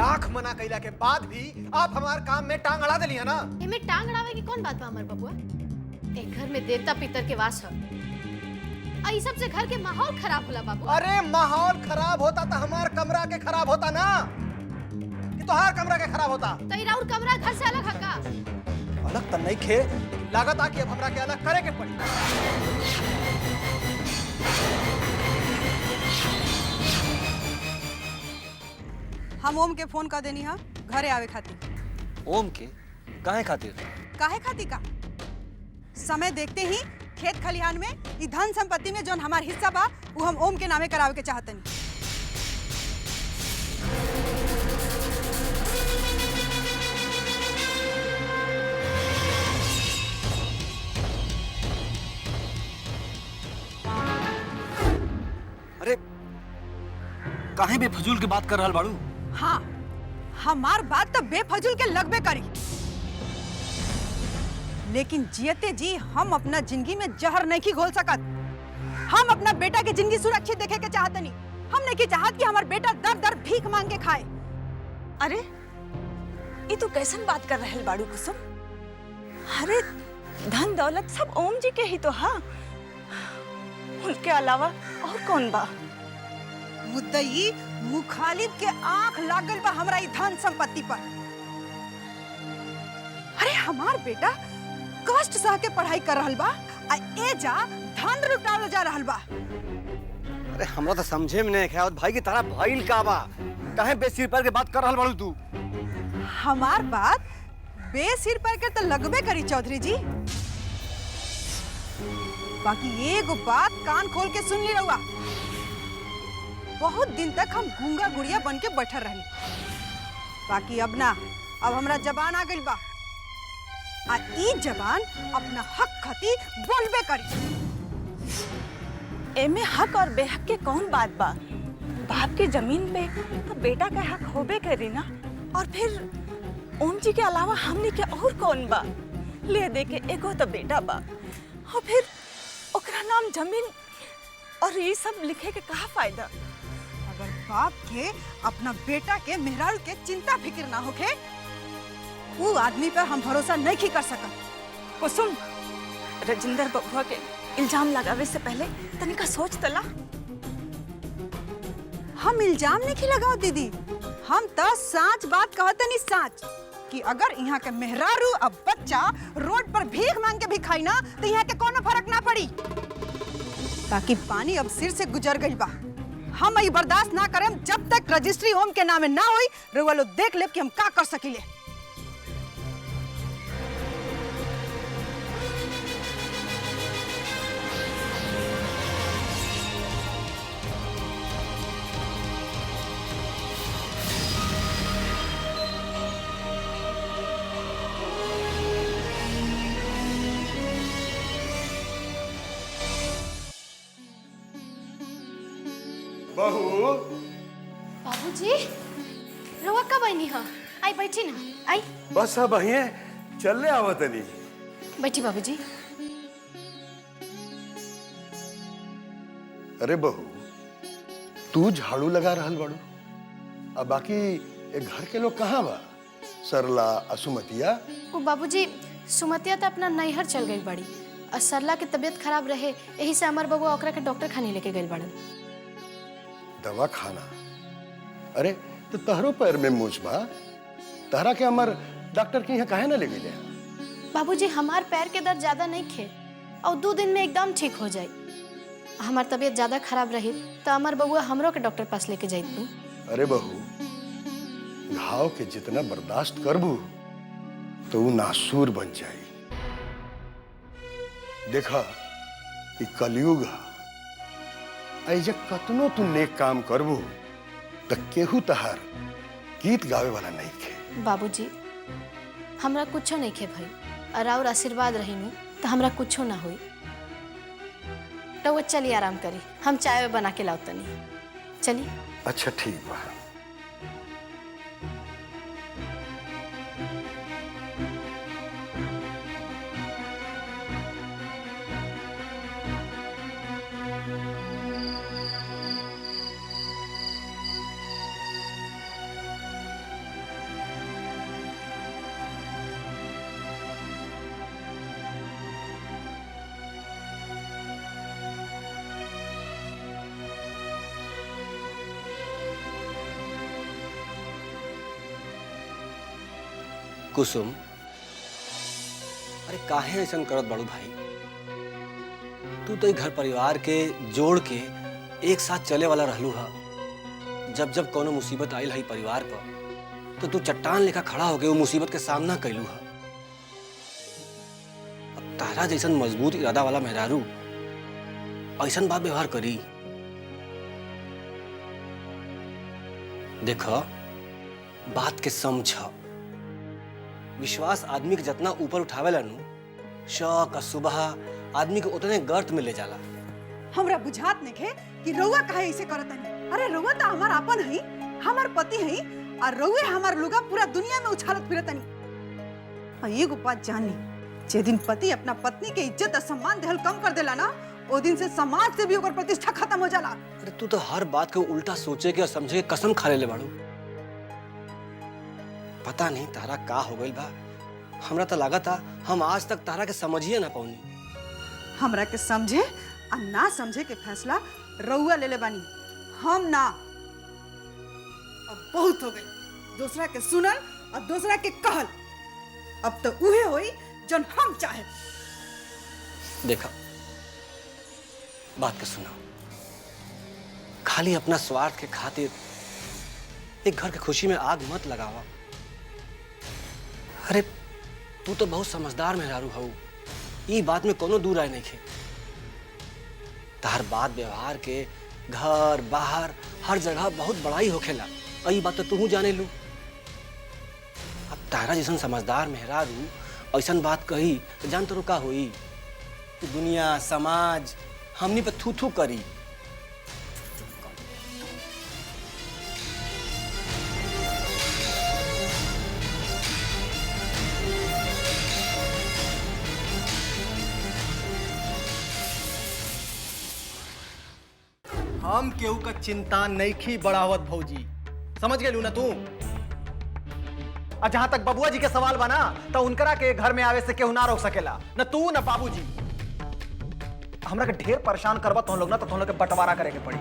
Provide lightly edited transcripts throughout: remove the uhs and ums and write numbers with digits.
लाख मना कैला के बाद भी आप हमारे काम में टांग अड़ा दिलिया ना। एमे टांग अड़ावे की कौन बात बा हमार बबुआ? एक घर में देवता पितर के वास है। आई सब से घर के माहौल खराब होला बाबू। अरे माहौल खराब होता तो हमार कमरा के खराब होता ना, कि तोहार कमरा के खराब होता। तो राउर कमरा घर से अलग है का? अलग तो नहीं खे, लागत आ कि अब हमरा के अलग करे के पड़ी। हम ओम के फोन कर देनी है घरे आवे खातिर। ओम के काहे खातिर? काहे खातिर का? समय देखते ही खेत खलिहान में ई धन संपत्ति में जोन हमार हिस्सा बा वो हम ओम के नामे करावे के चाहतनी। अरे काहे बेफजूल की बात कर रहल बाड़ू? हाँ, हमार बात तो बेफजूल के लगबे करी, लेकिन जियते जी हम अपना जिंदगी में जहर नहीं की घोल सकत। हम अपना बेटा की जिंदगी सुरक्षित देखे के चाहतनी। हम नहीं की चाहत कि हमार बेटा दर दर भीख मांग के खाए। अरे ये तो कैसन बात कर रहल बाड़ू कुसुम? अरे धन दौलत सब ओम जी के ही तो हाँ, उनके अलावा और कौन बा? मुद्दई मुखालिब के आंख लागल बा हमरा ई धन संपत्ति पर। अरे हमार बेटा कष्ट सह के पढ़ाई कर रहल बा आ एजा धन लुटावल जा रहल बा। अरे हमरा तो समझे में नहीं आया भाई की तरह भइल का बा? काहे बेसिर पर के बात कर रहल बाड़ू तू? हमार बात बेसिर पर के तो लगबे करी चौधरी जी, बाकी एगो बात कान खोल के सुन ली रहुआ। बहुत दिन तक हम गूंगा गुड़िया बन के बैठल रही, बाकी अब ना, अब हमरा जबान आ गइल बा आ ई जबान अपना हक खातिर बोलबे करी। एमे हक और बेहक के कौन बात बा? बाप के जमीन पे तो बेटा का हक होबे करी ना। और फिर ओम जी के अलावा हमने के और कौन बा? ले दे के एगो तो बेटा बा और फिर ओकरा नाम जमीन और ये सब लिखे के कहा फायदा? अगर बाप के अपना बेटा के मेहरारू के चिंता फिक्र ना होके, वो आदमी पर हम भरोसा नहीं कर सकत। कुसुम, राजेंद्र बबुआ के इल्जाम लगावे से पहले तनिका सोच तला। हम इल्जाम नहीं लगाओ दीदी, हम तो सच बात कहते नहीं, सच कि अगर यहाँ के मेहरारू अब बच्चा रोड पर भीख मांग के भी खाई ना तो यहाँ के कोनो फर्क ना पड़ी। बाकी पानी अब सिर से गुजर गई बा, हम ये बर्दाश्त ना करें जब तक रजिस्ट्री ओम के नामे ना होई। रउआ लोग देख ले कि हम का कर सकीले। बहू, बाबूजी, रउआ कब आईनी ह? आई बैठी ना, आई बस अब अहिए चलने आवतनी। बैठी बाबूजी। अरे बहू, तू झाड़ू लगा रहल बाड़ू, अब बाकी एक घर के लोग कहाँ बा? सरला, असुमतिया? वो बाबूजी, सुमतिया तो अपना नैहर चल गई बड़ी और सरला के तबीयत खराब रहे, यही से हमार बबुआ ओकरा के डॉक्टर खाने लेके गई बड़न। दवा खाना? अरे तो तहरो पैर में मूछ बा, तहरा के हमार डॉक्टर के यहाँ काहे ना ले गए? बाबूजी, हमार पैर के दर्द ज्यादा नहीं खे और 2 दिन में एकदम ठीक हो जाए। हमार तबीयत ज्यादा खराब रही तो हमार बबुआ हमरो के डॉक्टर पास लेके जाई तू। अरे बहू, घाव के जितना बर्दाश्त करबू तो वो नासूर बन जाई। देखा, ये कलयुग है, ऐसे कतनो तू नेक काम करबू तो केहू तहार गीत गावे वाला नहीं खे। बाबूजी, हमरा कुछो नहीं खे भाई, और और आशीर्वाद रही नु तो हमरा कुछो ना हुई। तो वो चलिए आराम करी, हम चाय बना के लाओ तनी। चलिए। अच्छा ठीक बा। कुसुम, अरे काहे ऐसा करत बड़ू भाई? तू तो घर परिवार के जोड़ के एक साथ चले वाला रहलू हा। जब जब कोनो मुसीबत आयल है परिवार पर, तो तू चट्टान लेखा खड़ा हो गए वो मुसीबत के सामना कैलू हा। अब तारा जैसन मजबूत इरादा वाला मेहरारू ऐसा बात व्यवहार करी? देखो, बात के समझ। विश्वास आदमी के जितना ऊपर उठावेला नु, शौक और सुबह आदमी के उतने गर्त में ले जाला। हमरा बुझात नहीं है कि रउआ काहे ऐसे करतनी। अरे रउआ तो हमार अपन हई, हमार पति हई, और रउए हमार लुगा पूरा दुनिया में उछालत फिरतनी। और एगो बात जानी, जे दिन पति अपना पत्नी के इज्जत और सम्मान देहल कम कर देला ना, ओ दिन से समाज से भी ओकर प्रतिष्ठा खत्म हो जाला। अरे तू तो हर बात को उल्टा सोचे के और समझे के कसम खा ले बाड़ू। पता नहीं तारा का हो गइल बा। हमरा तो लगा था हम आज तक तारा के समझिए ना पाऊनी। हमरा के समझे और ना समझे के फैसला रउआ ले ले बानी, हम ना। अब बहुत हो गई दूसरा के सुनल और दूसरा के कहल। अब तो उहे होई जन हम चाहे। देखा, बात के सुना, खाली अपना स्वार्थ के खातिर एक घर के खुशी में आग मत लगावा। अरे तू तो बहुत समझदार मेहरारू हऊ, ई बात में कोनो दूर आए नहीं खे। तार बात व्यवहार के घर बाहर हर जगह बहुत बड़ाई होखेला, और ई बात तो तू जाने लू। अब तारा जैसन समझदार मेहरारू ऐसा बात कही तो जान तो रुका हुई, दुनिया समाज हमनी पे थू थू करी। हम केहू का चिंता नईखी बढ़ावत भौजी, समझ गेलू ना तू? और जहां तक बबुआ जी के सवाल बना, तो उनकरा के घर में आवे से केहू ना रोक सकेला, न तू न बाबूजी। हमरा के ढेर परेशान करबा तुम लोग ना, तो तुम लोग के बंटवारा करे के पड़ी।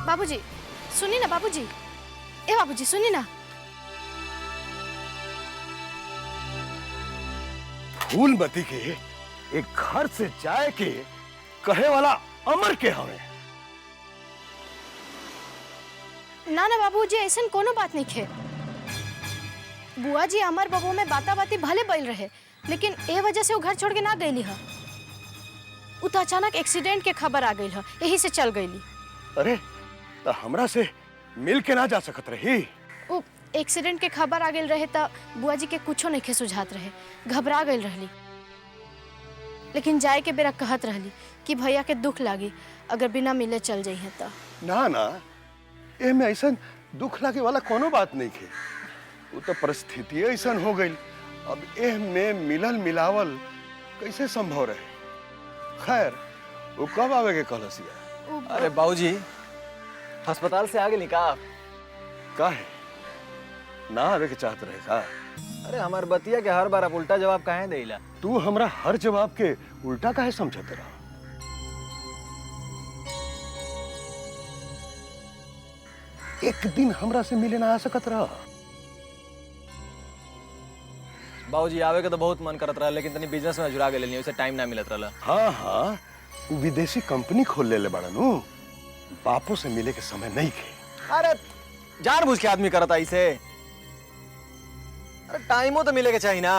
बाबूजी सुनी ना, बाबूजी, ए बाबूजी सुनी ना। फूलमती के एक घर से जाए के कहे वाला अमर के हवे। ना ना बाबूजी, ऐसा कोनो बात नहीं खे। बुआ जी अमर बबू में बाता बाती भले बैल रहे, लेकिन ए वजह से वो घर छोड़ के ना गईली है। उ तो अचानक एक्सीडेंट के खबर आ गई है, यही से चल गईली। अरे तो हमरा से मिल के ना जा सकत रही? वो एक्सीडेंट के खबर आ गई रहे तो बुआ जी के कुछो नहीं खे सुझात रहे, घबरा गई रहली। लेकिन जाए के बेरा कहत रहली कि भैया के दुख लागी अगर बिना मिले चल जाइए तो। ना ना, ए में ऐसा दुख लागे वाला कोनो बात नहीं खे। वो तो परिस्थिति ऐसा हो गई, अब एह में मिलल मिलावल कैसे संभव रहे? खैर, वो कब आवे के कहलसिया? अरे बाबूजी, अस्पताल से आगे निकाल। काहे ना आवे के चाहत रहे का? अरे हमार बतिया के हर बार आप उल्टा जवाब काहे देला? तू हमरा हर जवाब के उल्टा काहे समझत रहा? एक दिन हमरा से मिले ना आ सकत रहा? बाबूजी आवे के तो बहुत मन करत रहा, लेकिन तनी बिजनेस में जुड़ा गेल, वैसे टाइम ना मिलत रहला। हाँ हाँ, विदेशी कंपनी खोल ले बड़नू, बापू से मिले के समय नहीं खे। अरे जानबूझ के आदमी करता इसे। अरे टाइमो तो मिले के चाहिए ना।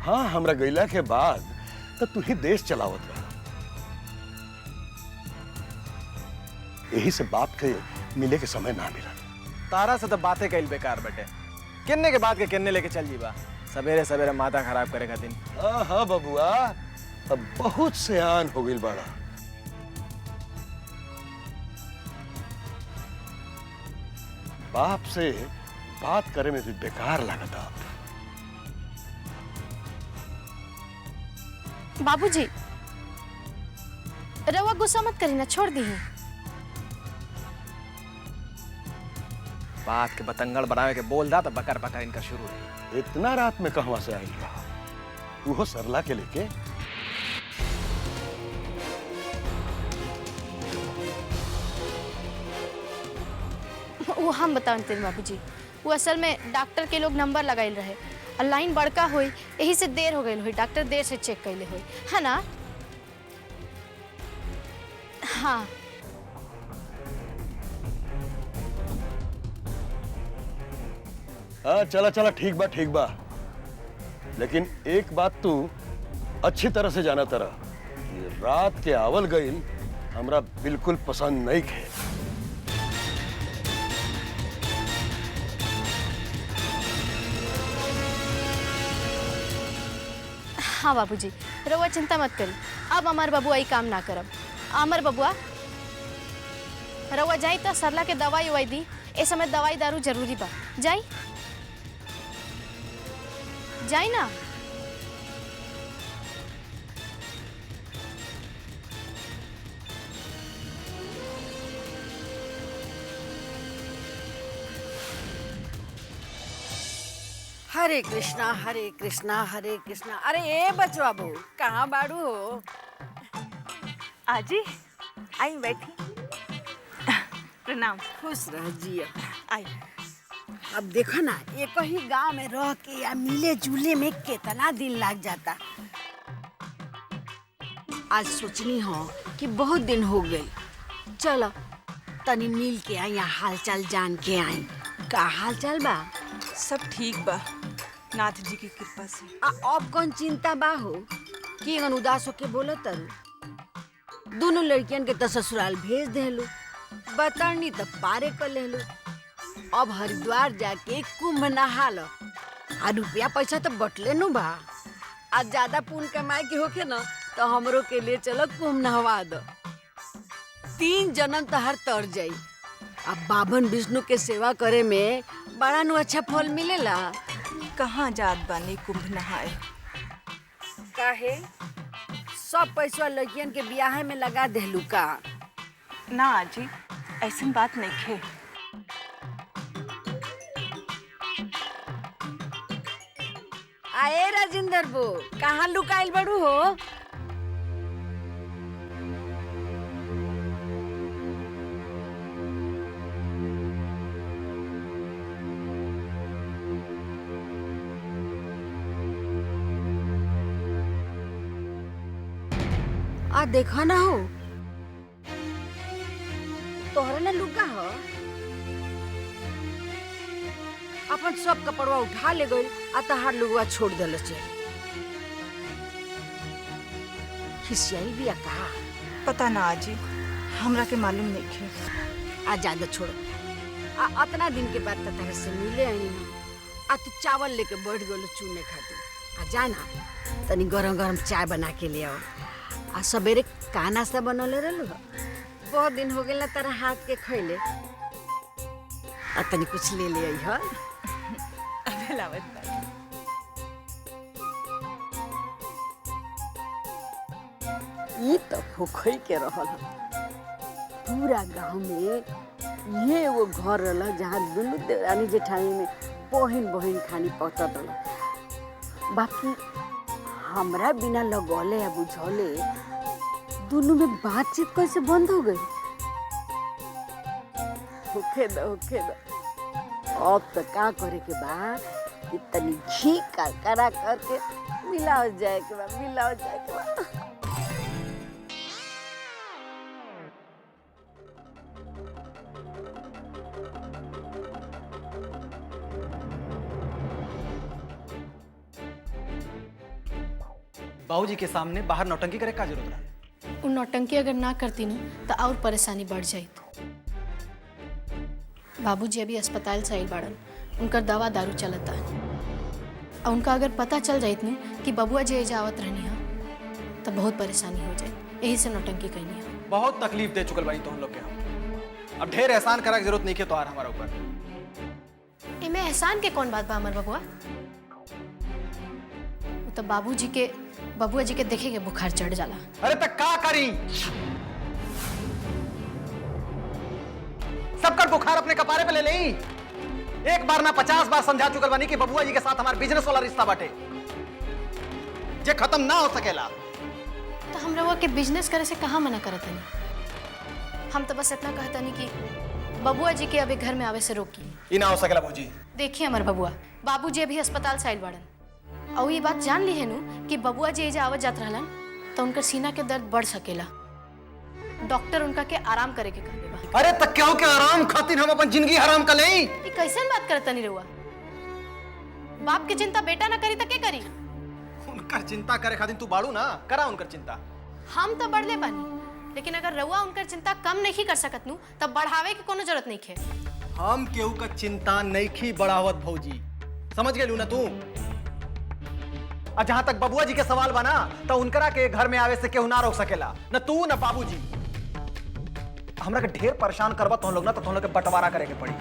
हाँ, हमरा गईला के बाद तो तू ही देश चलावत रहा, यही से बाप के मिले के समय ना मिला। तारा से तो बातें कैल बेकार बटे, किन्ने के बाद के किन्ने लेके चल जीबा, सवेरे सवेरे माथा खराब करे खातिर। हाँ बबुआ, अब बहुत सियान हो गई बड़ा। बाप से बात करे में भी बेकार लगता। बाबूजी रवा गुस्सा मत करी ना, छोड़ दी। बात के बतंगड़ बनावे के बोल दा तो बकर बकर इनका शुरू है। इतना रात में कहवा से आई रहा वो सरला के लेके? वो हम बताएं तेरे बाबूजी, वो असल में डॉक्टर के लोग नंबर लगाइल रहे और लाइन बड़का हुई, यही से देर हो गई हुई। डॉक्टर देर से चेक कैले हुई है ना। हाँ हाँ, चला चला, ठीक बा, लेकिन एक बात तू अच्छी तरह से जाना तरह, ये रात के आवल गईल हमरा बिल्कुल पसंद नहीं खे। हाँ बाबूजी, रउआ चिंता मत करी, अब हमार बबुआ ई काम ना करब। अमर बबुआ रउआ जाई तो सरला के दवाई उवाई दी, इस समय दवाई दारू जरूरी बा। जाई जाई ना। हरे कृष्णा हरे कृष्णा हरे कृष्णा। अरे ए बचवा बहू, कहाँ बाड़ू हो? आजी आई बैठी। प्रणाम। खुश रह जिया। आई। अब देखो ना, एक ही गांव में रह के या मिले जुले में कितना दिन लग जाता। आज सोचनी हो कि बहुत दिन हो गए, चलो तनी मिल के आई, हाल चाल जान के आई। का हाल चाल बा? सब ठीक बा, नाथ जी की कृपा से। अब कौन चिंता बा हो कि अगन उदास होके बोलो तरु? दोनों लड़कियन के तो ससुराल भेज देलू, बतरनी तो पारे कर लेलू। अब हरिद्वार जाके कुंभ नहा लो, आ रुपया पैसा तो बटले नु बा। आज ज्यादा पुण्य कमाए के होके ना तो हमरो के लिए चलो कुंभ नहवा दो। 3 जन्म तो हर तर जाई। अब बाबन विष्णु के सेवा करे में बड़ा नु अच्छा फल मिलेला। कहाँ जात बानी कुंभ नहाए? काहे सब पैसा लड़कियन के ब्याह में लगा देलू का? ना आजी, ऐसी बात नहीं खे। आए राजेंद्र बो, कहाँ लुकाइल बड़ू हो? आ देखा ना हो, तोहरा ने लुका हो। अपन सब कपड़वा उठा ले गई, आ तहार लुगवा छोड़ देले छे। खिसियाई बिया कहा? पता ना आजी, हमरा के मालूम नहीं खे। आ ज्यादा छोड़ो। अतना दिन के बाद तहरा से मिले आई हूँ, आ तू चावल लेके बैठ गलो चूने खातिर। आ जाना तनी गरम गरम चाय बना के ले आओ। आ सवेरे का नाश्ता बनौले रहलू? बहुत दिन हो गया तारा हाथ के खैले। आ तनी कुछ ले ले आई हो। अबे लावत बा। ये तो भूखई के रहल ह। पूरा गांव में ये वो घर रहला जहाँ दुनू देवरानी जेठानी में बहिन बहिन खानी पड़त रहला। बाकी हमरा बिना लगौले या बुझौले दोनों में बातचीत कैसे बंद हो गई? होखे दो। अब तो का करे के बा, इतनी घी करा करके मिलाओ जाए के बा। बाबूजी के सामने बाहर नौटंकी करे का जरूरत रहा? उन नौटंकी अगर ना करती ना तो और परेशानी बढ़ जाती। बाबूजी अभी अस्पताल से आइल बाड़न, उनकर दवा दारू चलता है। और उनका अगर पता चल जाइत ना कि बबुआ जी जावत रहनी है तो बहुत परेशानी हो जाए। यही से नौटंकी करनी है। बहुत तकलीफ दे चुकल बानी तो हम लोग के हम। अब ढेर एहसान करा की जरूरत नहीं के तो हमारा ऊपर। इमे एहसान के कौन बात बा अमर बबुआ? वो तो बबुआ जी के देखे के बुखार चढ़ जाला। अरे तक का करी? सबकर बुखार अपने कपारे पे ले ली। एक बार ना 50 बार समझा चुकल बानी कि बबुआ जी के साथ हमारा बिजनेस वाला रिश्ता बाटे जे खत्म ना हो सकेला। तो हम रउआ के बिजनेस करे से कहाँ मना करत हनी। हम तो बस इतना कहता नहीं कि बबुआ जी के अभी घर में आवे से रोकी। ई ना हो सकेला भौजी। देखिए हमार बबुआ, बाबूजी अभी अस्पताल से आइल बाड़न और ये बात जान ली है नु कि बबुआ जी एजा आवत जात रहलन तो उनकर सीना के दर्द बढ़ सकेला। डॉक्टर उनका के आराम करे के कहले बा। अरे तक क्यों के आराम खातिर हम अपन जिंदगी हराम कर लें? ये कैसन बात करत नहीं रहुआ? बाप की चिंता बेटा ना करी तो के करी? उनकर चिंता करे खातिर तू बाड़ू ना, करा उनकर चिंता। हम तो बढ़ले बानी, लेकिन अगर रउआ उनकर चिंता कम नहीं कर सकत नु तब बढ़ावे की कोनो जरूरत नहीं है। हम केहू का चिंता नहीं बढ़ावत भौजी, समझ गेलू ना तू? और जहां तक बबुआ जी के सवाल बना तो उनकरा के घर में आवे से केहू ना रोक सकेला, न तू न बाबूजी। हमरा के ढेर परेशान करबा तुम लोग ना तो तुम लोग के बंटवारा करे के पड़ी।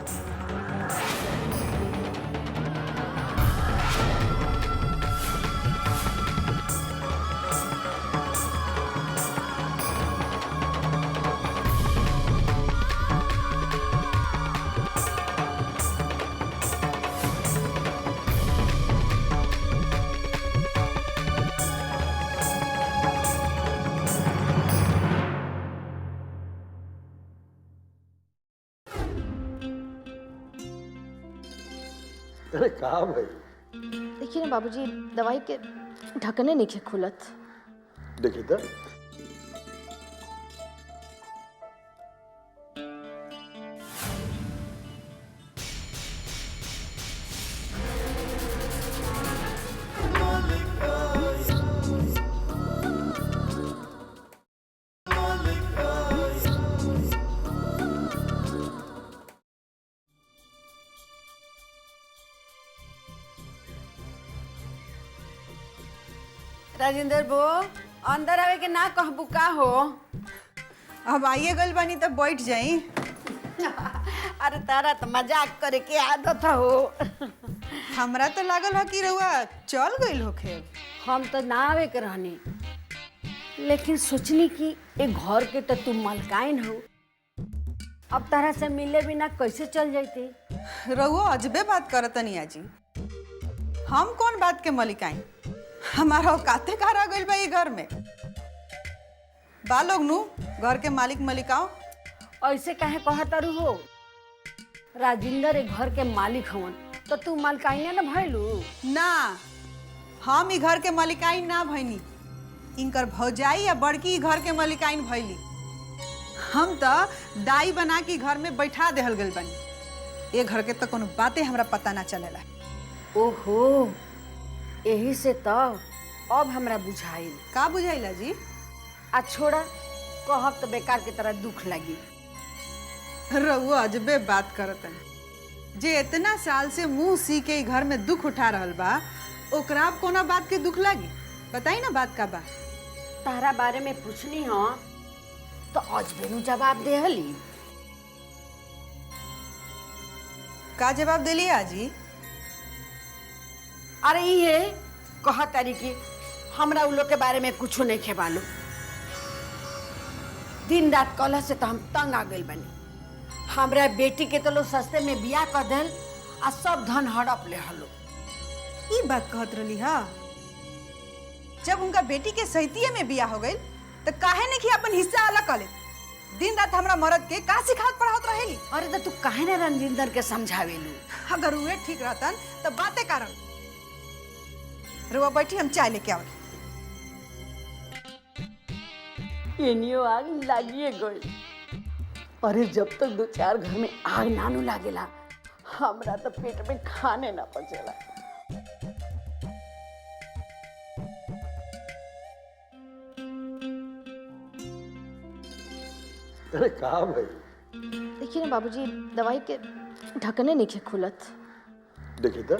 अरे कहा भाई? देखिए ना बाबूजी, दवाई के ढकने नहीं खे खुलत। देखिए तो राजेंद्र बो, अंदर आवे के ना कहबू का हो? अब आइए गल बानी तब बैठ जाई। अरे तारा तो मजाक करे के आदत हो। हमरा तो लागल हो कि रउआ चल गइल होखे। हम तो ना आवे के रहनी, लेकिन सोचनी कि एक घर के तो तुम मलकाइन हो, अब तारा से मिले बिना कैसे चल जाते? रउआ अजबे बात करतनी आजी। हम कौन बात के मलिकाइन? हमारा औकाते कहाँ रह गइल बा ई घर में। बा लोग नु घर के मालिक मलिकाओ। ऐसे काहे कहतारू हो? राजेंद्र एक घर के मालिक हवन तो तू मालकाइने न भइलू? ना, हम ई घर के मलिकाइन ना भइनी। इनकर भौजाई या बड़की ई घर के मलिकाइन भइली। हम तो दाई बना के घर में बैठा देहल गइल बानी। ये घर के तो कोनो बातें हमरा पता ना चलेला। ओहो, यही से तो अब हमरा बुझाइल। का बुझाइला जी? आ छोड़ा, कहब तो बेकार के तरह दुख लगी। रउआ अजबे बात करतन। जे इतना साल से मुंह सी के घर में दुख उठा रहल बा, ओकरा अब कोना बात के दुख लागी? बताई ना बात का बा। तारा बारे में पूछनी हो तो अजबे नु जवाब देहली। का जवाब देली आजी? अरे ये कहा तारी कि हमरा उ लोग के बारे में कुछ नहीं खे मालूम। दिन रात कलह से तो हम तंग आ गइल बनी। हमरा बेटी के तो लोग सस्ते में बियाह कर देल आ सब धन हड़प ले हलो। ई बात कहत रही हा? जब उनका बेटी के सहितिये में बियाह हो गइल तो काहे नहीं कि अपन हिस्सा अलग कर ले? दिन रात हमरा मरद के का सिखावत पढ़ावत रहेली? अरे तो तू काहे ना रंजिंदर के समझावेलू? अगर उहे ठीक रहतन तो बातें कारण। रुआ बैठी, हम चाय लेके आवल। एनियो आग लागिए गई। अरे जब तक दो चार घर में आग नानू लागेला, हमरा तो पेट में खाने ना पचेला। अरे कहा भाई? देखिए ना बाबूजी, दवाई के ढकने नहीं खे खुलत। देखिए तो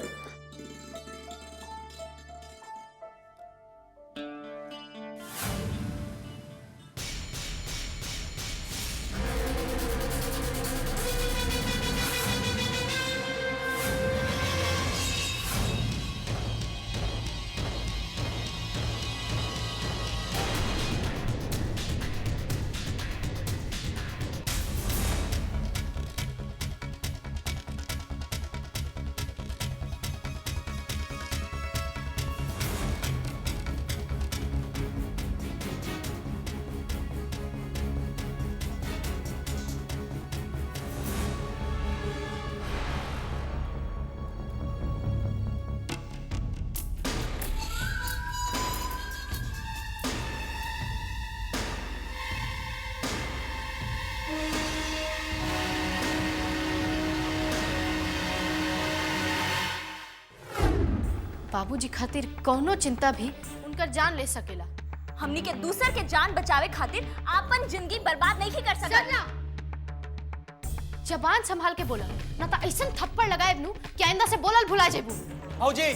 बाबूजी खातिर कौनो चिंता भी उनकर जान ले सकेला। हमनी के दूसर के जान बचावे खातिर आपन जिंदगी बर्बाद नहीं कर सकत। जबान संभाल के बोला, ना तो ऐसा थप्पड़ लगाए नू कि आइंदा से बोलल भुला जेबू। भौजी